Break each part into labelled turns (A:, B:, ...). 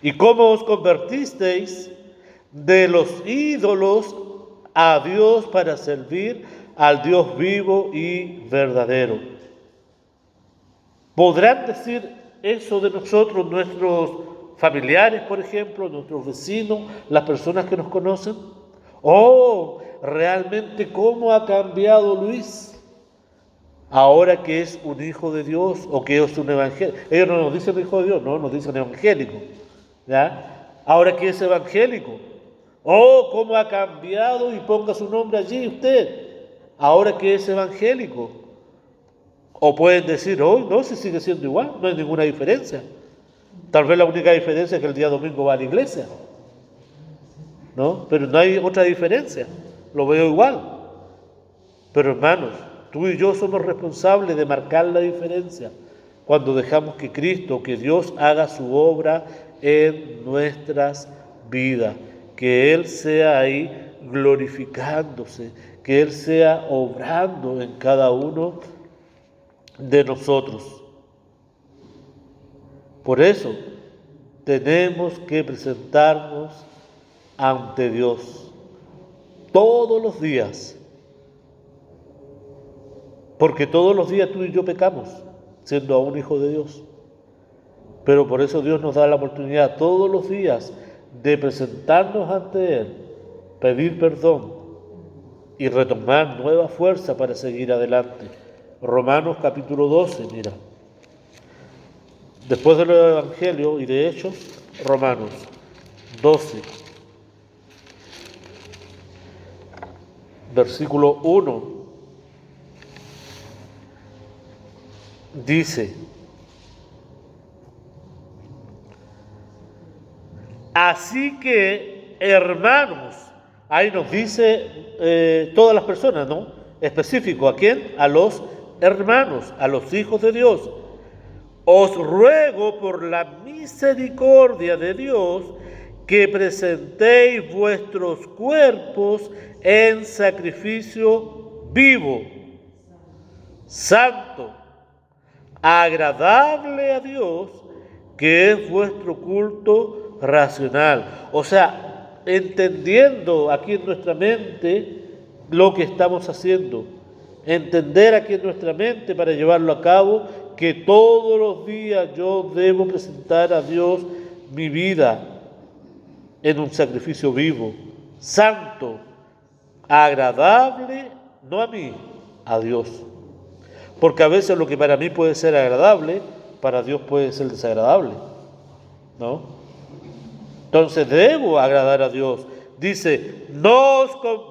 A: y cómo os convertisteis de los ídolos a Dios para servir al Dios vivo y verdadero. ¿Podrán decir eso de nosotros nuestros familiares, por ejemplo, nuestros vecinos, las personas que nos conocen? Oh, realmente cómo ha cambiado Luis ahora que es un hijo de Dios o que es un evangélico. Ellos no nos dicen hijo de Dios, no, nos dicen evangélico. ¿Ya? Ahora que es evangélico. Oh, cómo ha cambiado, y ponga su nombre allí usted, ahora que es evangélico. O pueden decir, oh, no, si sigue siendo igual, no hay ninguna diferencia. Tal vez la única diferencia es que el día domingo va a la iglesia, ¿no? Pero no hay otra diferencia, lo veo igual. Pero hermanos, tú y yo somos responsables de marcar la diferencia cuando dejamos que Cristo, que Dios haga su obra en nuestras vidas, que Él sea ahí glorificándose, que Él sea obrando en cada uno de nosotros. Por eso tenemos que presentarnos ante Dios todos los días, porque todos los días tú y yo pecamos, siendo aún hijos de Dios. Pero por eso Dios nos da la oportunidad todos los días de presentarnos ante Él, pedir perdón y retomar nueva fuerza para seguir adelante. Romanos capítulo 12, mira. Después del Evangelio y de Hechos, Romanos 12, versículo 1, dice: así que, hermanos, ahí nos dice todas las personas, ¿no? Específico, ¿a quién? A los hermanos, a los hijos de Dios. Os ruego por la misericordia de Dios que presentéis vuestros cuerpos en sacrificio vivo, santo, agradable a Dios, que es vuestro culto racional. O sea, entendiendo aquí en nuestra mente lo que estamos haciendo, entender aquí en nuestra mente para llevarlo a cabo, que todos los días yo debo presentar a Dios mi vida en un sacrificio vivo, santo, agradable, no a mí, a Dios. Porque a veces lo que para mí puede ser agradable, para Dios puede ser desagradable, ¿no? Entonces debo agradar a Dios. Dice,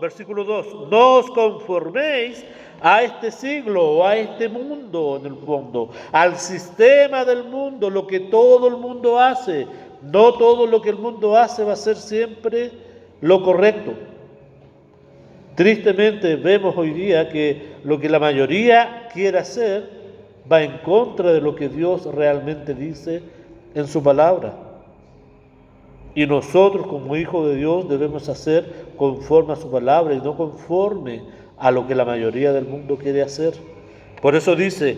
A: versículo 2, no os conforméis a este siglo o a este mundo, en el fondo, al sistema del mundo, lo que todo el mundo hace. No todo lo que el mundo hace va a ser siempre lo correcto. Tristemente vemos hoy día que lo que la mayoría quiere hacer va en contra de lo que Dios realmente dice en su palabra. Y nosotros como hijos de Dios debemos hacer conforme a su palabra y no conforme a lo que la mayoría del mundo quiere hacer. Por eso dice,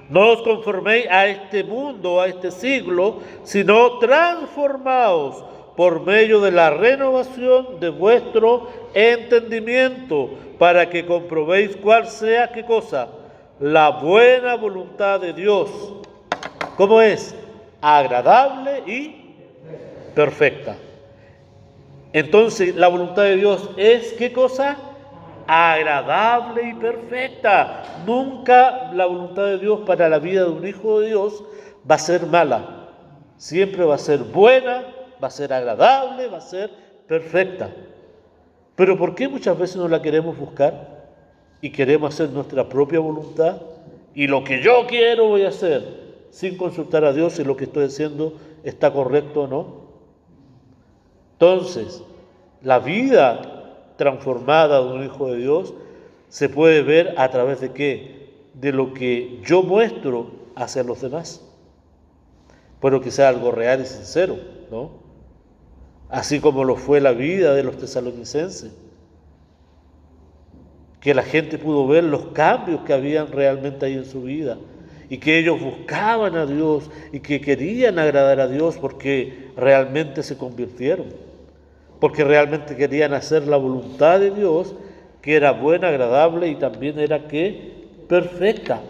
A: no os conforméis a este mundo, a este siglo, sino transformaos por medio de la renovación de vuestro entendimiento, para que comprobéis cuál sea, ¿qué cosa? La buena voluntad de Dios. ¿Cómo es? Agradable y perfecta. Entonces, la voluntad de Dios es, ¿qué cosa? Agradable y perfecta. Nunca la voluntad de Dios para la vida de un hijo de Dios va a ser mala. Siempre va a ser buena, va a ser agradable, va a ser perfecta. Pero ¿por qué muchas veces no la queremos buscar y queremos hacer nuestra propia voluntad? Y lo que yo quiero voy a hacer, sin consultar a Dios si lo que estoy haciendo está correcto o no. Entonces, la vida transformada de un hijo de Dios se puede ver a través de ¿qué? De lo que yo muestro hacia los demás. Pero que sea algo real y sincero, ¿no? Así como lo fue la vida de los tesalonicenses, que la gente pudo ver los cambios que habían realmente ahí en su vida y que ellos buscaban a Dios y que querían agradar a Dios porque realmente se convirtieron, porque realmente querían hacer la voluntad de Dios, que era buena, agradable y también era que perfecta.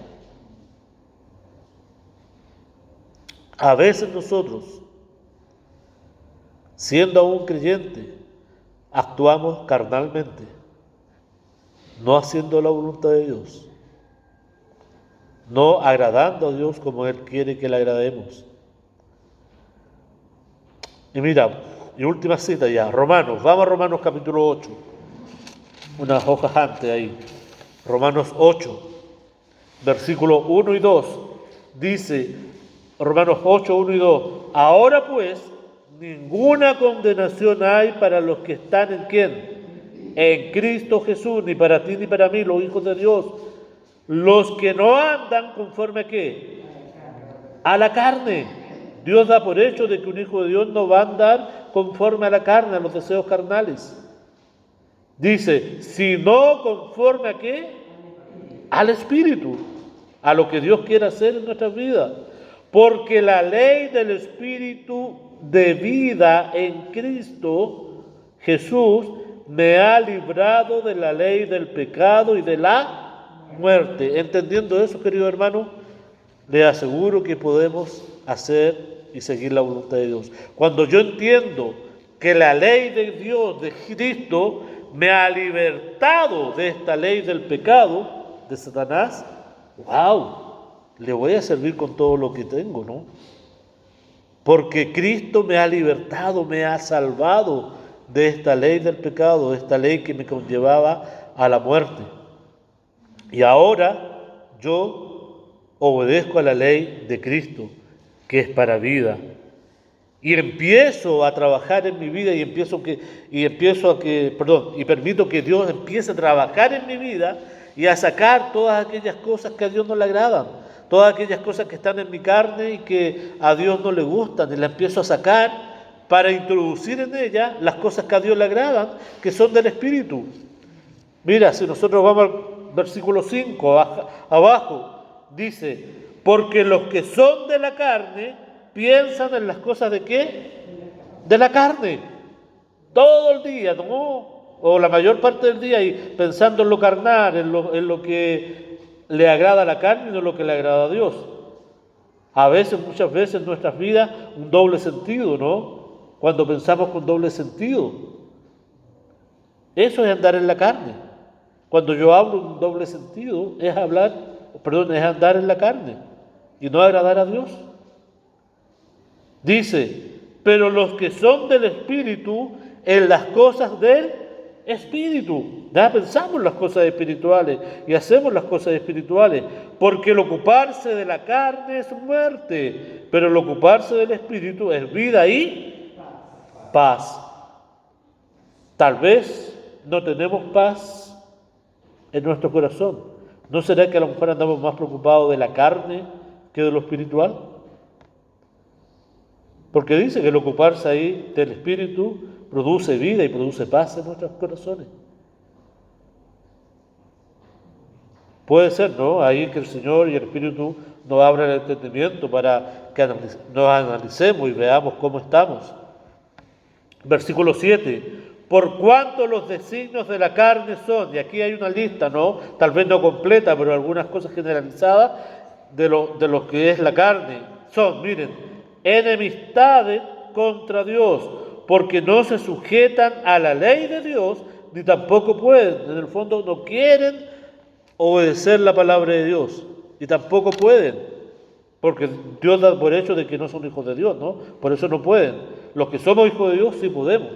A: A veces nosotros, siendo aún creyentes, actuamos carnalmente, no haciendo la voluntad de Dios, no agradando a Dios como Él quiere que le agrademos. Y mira, y última cita ya, Romanos, vamos a Romanos capítulo 8, unas hojas antes ahí, Romanos 8, versículos 1 y 2, dice, Romanos 8, 1 y 2, ahora pues, ninguna condenación hay para los que están en ¿quién? En Cristo Jesús, ni para ti ni para mí, los hijos de Dios, los que no andan conforme a ¿qué? A la carne. Dios da por hecho de que un hijo de Dios no va a andar conforme a la carne, a los deseos carnales. Dice, sino conforme a ¿qué? Al Espíritu, a lo que Dios quiere hacer en nuestras vidas. Porque la ley del Espíritu de vida en Cristo Jesús me ha librado de la ley del pecado y de la muerte. Entendiendo eso, querido hermano, le aseguro que podemos hacer y seguir la voluntad de Dios. Cuando yo entiendo que la ley de Dios, de Cristo, me ha libertado de esta ley del pecado, de Satanás, ¡wow! Le voy a servir con todo lo que tengo, ¿no? Porque Cristo me ha libertado, me ha salvado de esta ley del pecado, de esta ley que me conllevaba a la muerte. Y ahora yo obedezco a la ley de Cristo, que es para vida. Y empiezo a trabajar en mi vida y permito que Dios empiece a trabajar en mi vida y a sacar todas aquellas cosas que a Dios no le agradan, todas aquellas cosas que están en mi carne y que a Dios no le gustan, y las empiezo a sacar para introducir en ella las cosas que a Dios le agradan, que son del Espíritu. Mira, si nosotros vamos al versículo 5, abajo, dice, porque los que son de la carne piensan en las cosas de ¿qué? De la carne. Todo el día, ¿no? O la mayor parte del día, y pensando en lo carnal, en lo que le agrada a la carne y no en lo que le agrada a Dios. A veces, muchas veces en nuestras vidas, un doble sentido, ¿no? Cuando pensamos con doble sentido. Eso es andar en la carne. Cuando yo hablo en un doble sentido, es andar en la carne y no agradar a Dios. Dice, pero los que son del Espíritu, en las cosas del Espíritu. Ya pensamos en las cosas espirituales y hacemos las cosas espirituales, porque el ocuparse de la carne es muerte, pero el ocuparse del Espíritu es vida y paz. Tal vez no tenemos paz en nuestro corazón. ¿No será que a lo mejor andamos más preocupados de la carne que de lo espiritual? Porque dice que el ocuparse ahí del Espíritu produce vida y produce paz en nuestros corazones. Puede ser, ¿no? Ahí que el Señor y el Espíritu nos abran el entendimiento para que nos analicemos y veamos cómo estamos. Versículo 7. Por cuanto los designios de la carne son, y aquí hay una lista, ¿no? Tal vez no completa, pero algunas cosas generalizadas de lo que es la carne. Son, miren, enemistades contra Dios, porque no se sujetan a la ley de Dios, ni tampoco pueden, en el fondo no quieren obedecer la palabra de Dios, y tampoco pueden, porque Dios da por hecho de que no son hijos de Dios, ¿no? Por eso no pueden. Los que somos hijos de Dios sí podemos,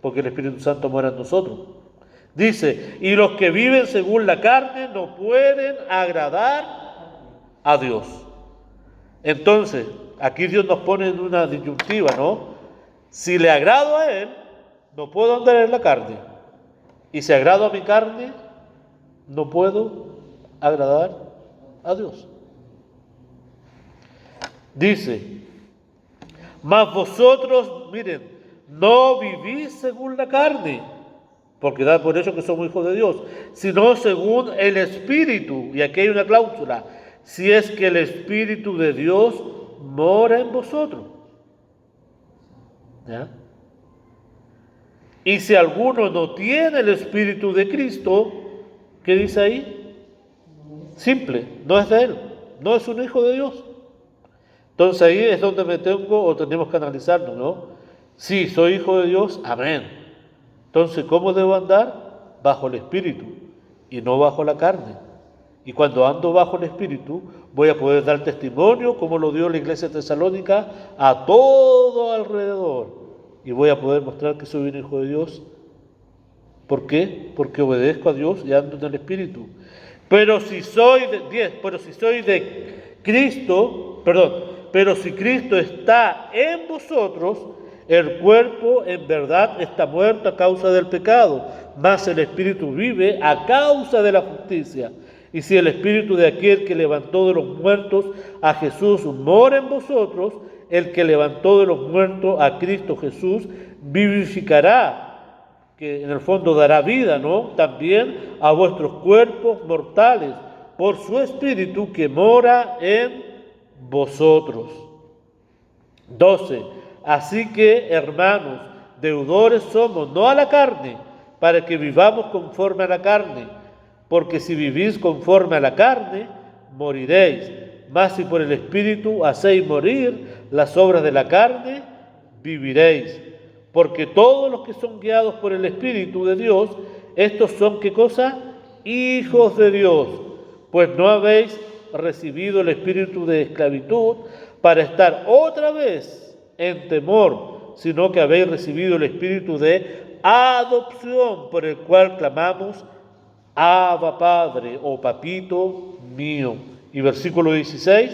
A: porque el Espíritu Santo mora en nosotros. Dice, y los que viven según la carne no pueden agradar a Dios. Entonces, aquí Dios nos pone en una disyuntiva, ¿no? Si le agrado a Él, no puedo andar en la carne. Y si agrado a mi carne, no puedo agradar a Dios. Dice, mas vosotros, miren, no vivís según la carne, porque da por eso que somos hijos de Dios, sino según el Espíritu. Y aquí hay una cláusula, si es que el Espíritu de Dios mora en vosotros. ¿Ya? Y si alguno no tiene el Espíritu de Cristo, ¿qué dice ahí? Simple, no es de Él, no es un hijo de Dios. Entonces ahí es donde me tengo o tenemos que analizarnos, ¿no? Sí, soy hijo de Dios, amén. Entonces, ¿cómo debo andar? Bajo el Espíritu y no bajo la carne. Y cuando ando bajo el Espíritu, voy a poder dar testimonio, como lo dio la iglesia tesalónica, a todo alrededor. Y voy a poder mostrar que soy un hijo de Dios. ¿Por qué? Porque obedezco a Dios y ando en el Espíritu. Pero si soy de Cristo, pero si Cristo está en vosotros, el cuerpo en verdad está muerto a causa del pecado, mas el Espíritu vive a causa de la justicia. Y si el Espíritu de aquel que levantó de los muertos a Jesús mora en vosotros, el que levantó de los muertos a Cristo Jesús vivificará, que en el fondo dará vida, ¿no? También a vuestros cuerpos mortales, por su Espíritu que mora en vosotros. 12. Así que, hermanos, deudores somos, no a la carne, para que vivamos conforme a la carne, porque si vivís conforme a la carne, moriréis. Mas si por el Espíritu hacéis morir las obras de la carne, viviréis. Porque todos los que son guiados por el Espíritu de Dios, estos son, ¿qué cosa? Hijos de Dios. Pues no habéis recibido el espíritu de esclavitud para estar otra vez en temor, sino que habéis recibido el espíritu de adopción, por el cual clamamos, Abba Padre, o Papito mío. Y versículo 16,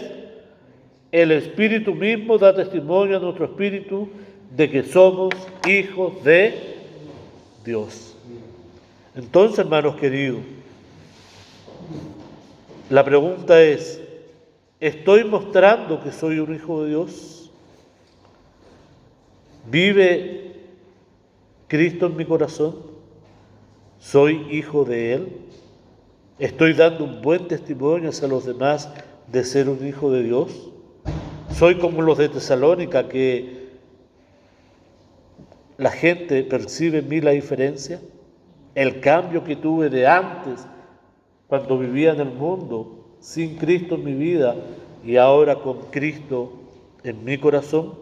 A: el Espíritu mismo da testimonio a nuestro espíritu de que somos hijos de Dios. Entonces, hermanos queridos, la pregunta es, ¿estoy mostrando que soy un hijo de Dios? ¿Vive Cristo en mi corazón? ¿Soy hijo de Él? ¿Estoy dando un buen testimonio hacia los demás de ser un hijo de Dios? ¿Soy como los de Tesalónica, que la gente percibe en mí la diferencia? El cambio que tuve de antes, cuando vivía en el mundo, sin Cristo en mi vida, y ahora con Cristo en mi corazón.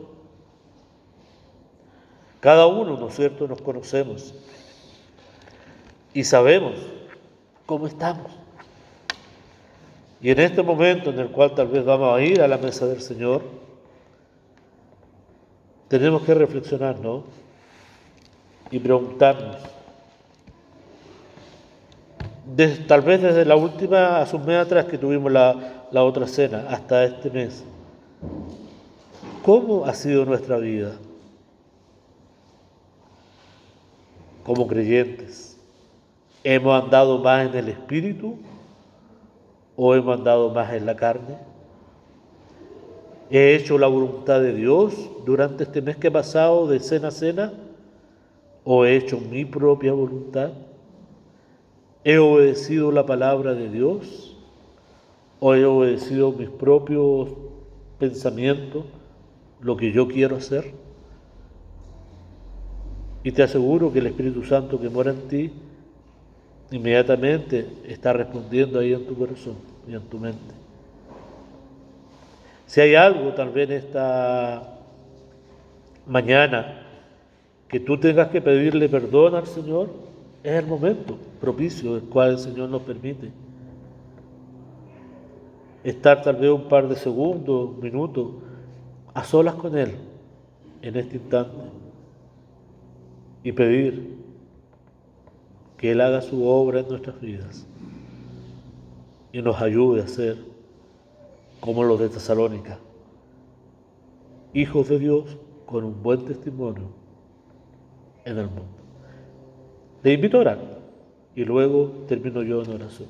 A: Cada uno, ¿no es cierto?, nos conocemos y sabemos cómo estamos. Y en este momento en el cual tal vez vamos a ir a la mesa del Señor, tenemos que reflexionar, ¿no? Y preguntarnos, tal vez desde la última, hace un mes atrás que tuvimos la otra cena, hasta este mes, ¿cómo ha sido nuestra vida como creyentes? ¿Hemos andado más en el Espíritu o hemos andado más en la carne? ¿He hecho la voluntad de Dios durante este mes que ha pasado de cena a cena? ¿O he hecho mi propia voluntad? ¿He obedecido la palabra de Dios? ¿O he obedecido mis propios pensamientos, lo que yo quiero hacer? Y te aseguro que el Espíritu Santo que mora en ti inmediatamente está respondiendo ahí en tu corazón y en tu mente. Si hay algo tal vez esta mañana que tú tengas que pedirle perdón al Señor, es el momento propicio el cual el Señor nos permite estar tal vez un par de segundos, minutos, a solas con Él en este instante y pedir que Él haga su obra en nuestras vidas y nos ayude a ser como los de Tesalónica, hijos de Dios con un buen testimonio en el mundo. Te invito a orar y luego termino yo en oración.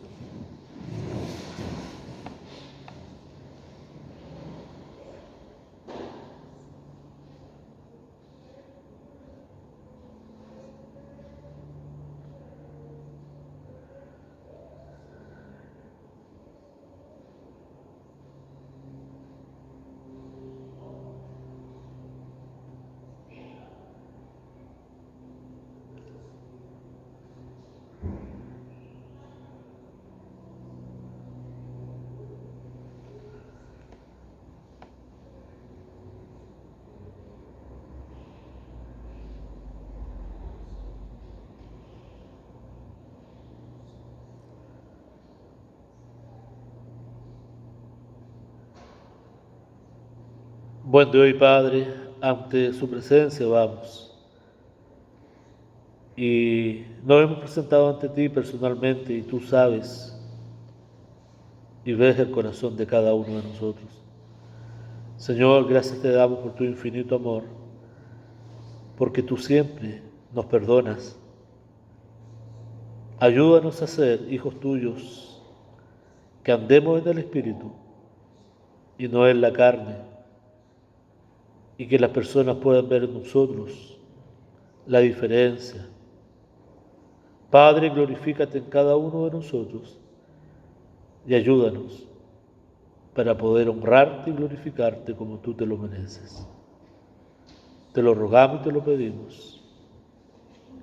A: Buen Dios y Padre, ante su presencia vamos. Y nos hemos presentado ante ti personalmente y tú sabes y ves el corazón de cada uno de nosotros. Señor, gracias te damos por tu infinito amor, porque tú siempre nos perdonas. Ayúdanos a ser hijos tuyos, que andemos en el Espíritu y no en la carne, y que las personas puedan ver en nosotros la diferencia. Padre, glorifícate en cada uno de nosotros y ayúdanos para poder honrarte y glorificarte como tú te lo mereces. Te lo rogamos y te lo pedimos.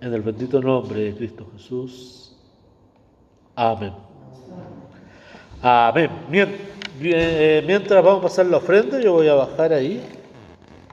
A: En el bendito nombre de Cristo Jesús. Amén. Amén. Mientras vamos a pasar la ofrenda, yo voy a bajar ahí.